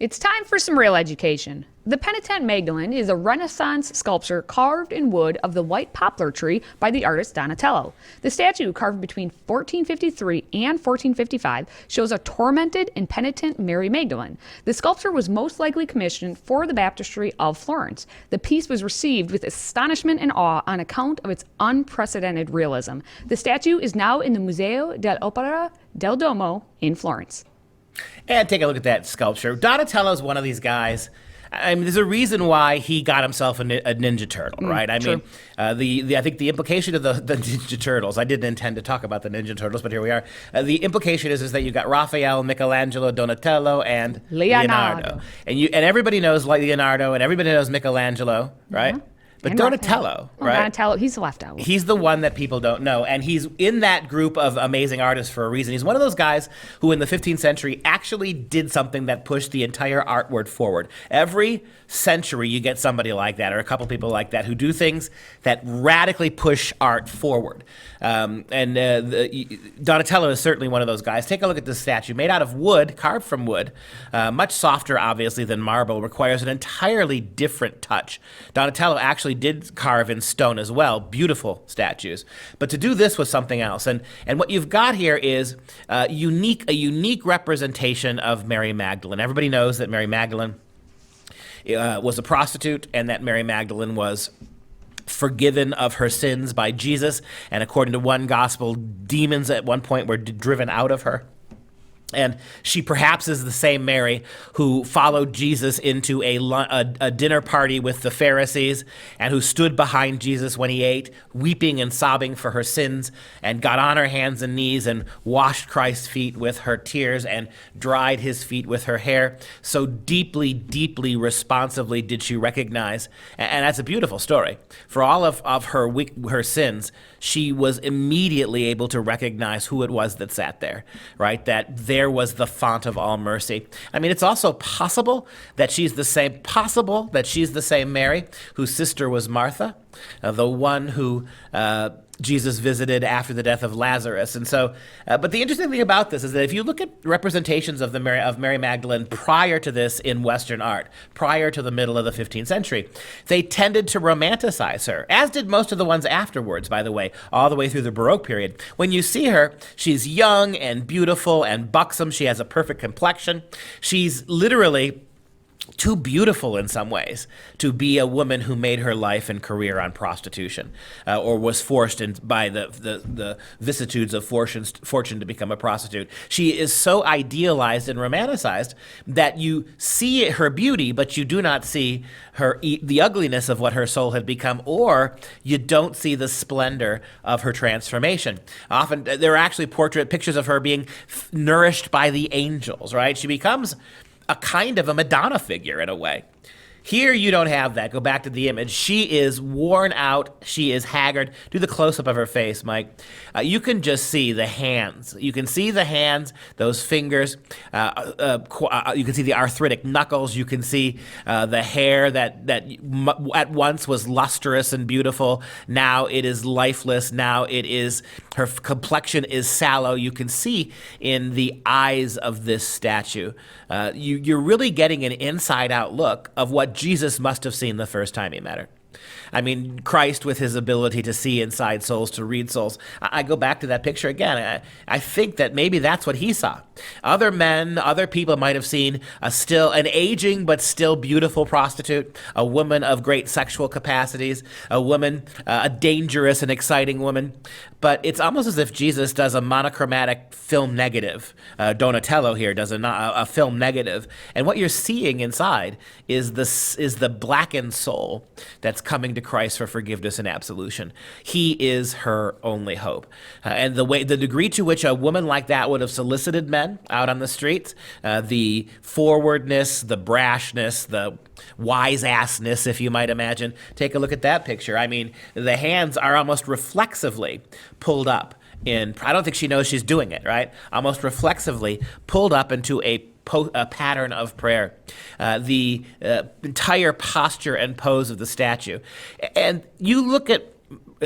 It's time for some real education. The Penitent Magdalene is a Renaissance sculpture carved in wood of the white poplar tree by the artist Donatello. The statue, carved between 1453 and 1455, shows a tormented and penitent Mary Magdalene. The sculpture was most likely commissioned for the baptistry of Florence. The piece was received with astonishment and awe on account of its unprecedented realism. The statue is now in the Museo dell'Opera del Duomo in Florence. And take a look at that sculpture. Donatello's one of these guys. I mean, there's a reason why he got himself a Ninja Turtle, right? I mean, I think the implication of the Ninja Turtles, I didn't intend to talk about the Ninja Turtles, but here we are. The implication is that you got Raphael, Michelangelo, Donatello, and Leonardo. And everybody knows Leonardo, and everybody knows Michelangelo, right? Mm-hmm. But and Donatello, right? Donatello, he's left out. He's the one that people don't know. And he's in that group of amazing artists for a reason. He's one of those guys who in the 15th century actually did something that pushed the entire art world forward. Every century you get somebody like that, or a couple people like that, who do things that radically push art forward. Donatello is certainly one of those guys. Take a look at this statue, made out of wood, carved from wood, much softer, obviously, than marble, requires an entirely different touch. Donatello actually did carve in stone as well, beautiful statues. But to do this was something else. And what you've got here is a unique representation of Mary Magdalene. Everybody knows that Mary Magdalene was a prostitute, and that Mary Magdalene was forgiven of her sins by Jesus. And according to one gospel, demons at one point were driven out of her. And she perhaps is the same Mary who followed Jesus into a dinner party with the Pharisees, and who stood behind Jesus when he ate, weeping and sobbing for her sins, and got on her hands and knees and washed Christ's feet with her tears and dried his feet with her hair. So deeply, deeply responsively did she recognize, and that's a beautiful story. For all of her sins, she was immediately able to recognize who it was that sat there, right? That there was the font of all mercy. I mean, it's also possible that she's the same Mary whose sister was Martha, the one who Jesus visited after the death of Lazarus. And so, but the interesting thing about this is that if you look at representations of Mary Magdalene prior to this in Western art, prior to the middle of the 15th century, they tended to romanticize her, as did most of the ones afterwards, by the way, all the way through the Baroque period. When you see her, she's young and beautiful and buxom. She has a perfect complexion. She's literally too beautiful in some ways to be a woman who made her life and career on prostitution, or was forced by the vicissitudes of fortune to become a prostitute. She is so idealized and romanticized that you see her beauty, but you do not see the ugliness of what her soul had become, or you don't see the splendor of her transformation. Often there are actually pictures of her being nourished by the angels, right? She becomes a kind of a Madonna figure in a way. Here you don't have that. Go back to the image. She is worn out. She is haggard. Do the close-up of her face, Mike. You can just see the hands. You can see the hands, those fingers. You can see the arthritic knuckles. You can see the hair that at once was lustrous and beautiful. Now it is lifeless. Now her complexion is sallow. You can see in the eyes of this statue. You're really getting an inside-out look of what Jesus must have seen the first time he met her. I mean, Christ, with his ability to see inside souls, to read souls. I go back to that picture again. I think that maybe that's what he saw. Other men, other people might have seen an aging but still beautiful prostitute, a woman of great sexual capacities, a dangerous and exciting woman. But it's almost as if Jesus does a monochromatic film negative. Donatello here does a film negative. And what you're seeing inside is the blackened soul that's coming to Christ for forgiveness and absolution. He is her only hope. And the degree to which a woman like that would have solicited men out on the streets, the forwardness, the brashness, the wise-assness, if you might imagine. Take a look at that picture. I mean, the hands are almost reflexively pulled up I don't think she knows she's doing it, right? Almost reflexively pulled up into a pattern of prayer. The entire posture and pose of the statue. And you look at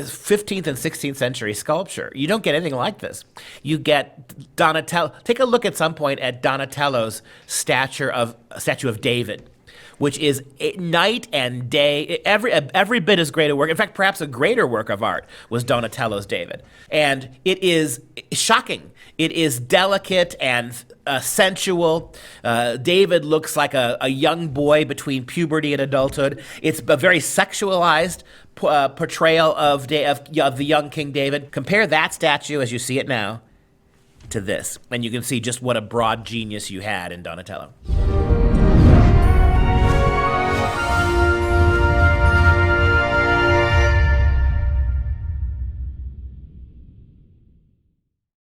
15th and 16th century sculpture. You don't get anything like this. You get Donatello. Take a look at some point at Donatello's statue of David, which is night and day, every bit as great a work. In fact, perhaps a greater work of art was Donatello's David. And it is shocking. It is delicate and sensual. David looks like a young boy between puberty and adulthood. It's a very sexualized portrayal of the young King David. Compare that statue as you see it now to this, and you can see just what a broad genius you had in Donatello.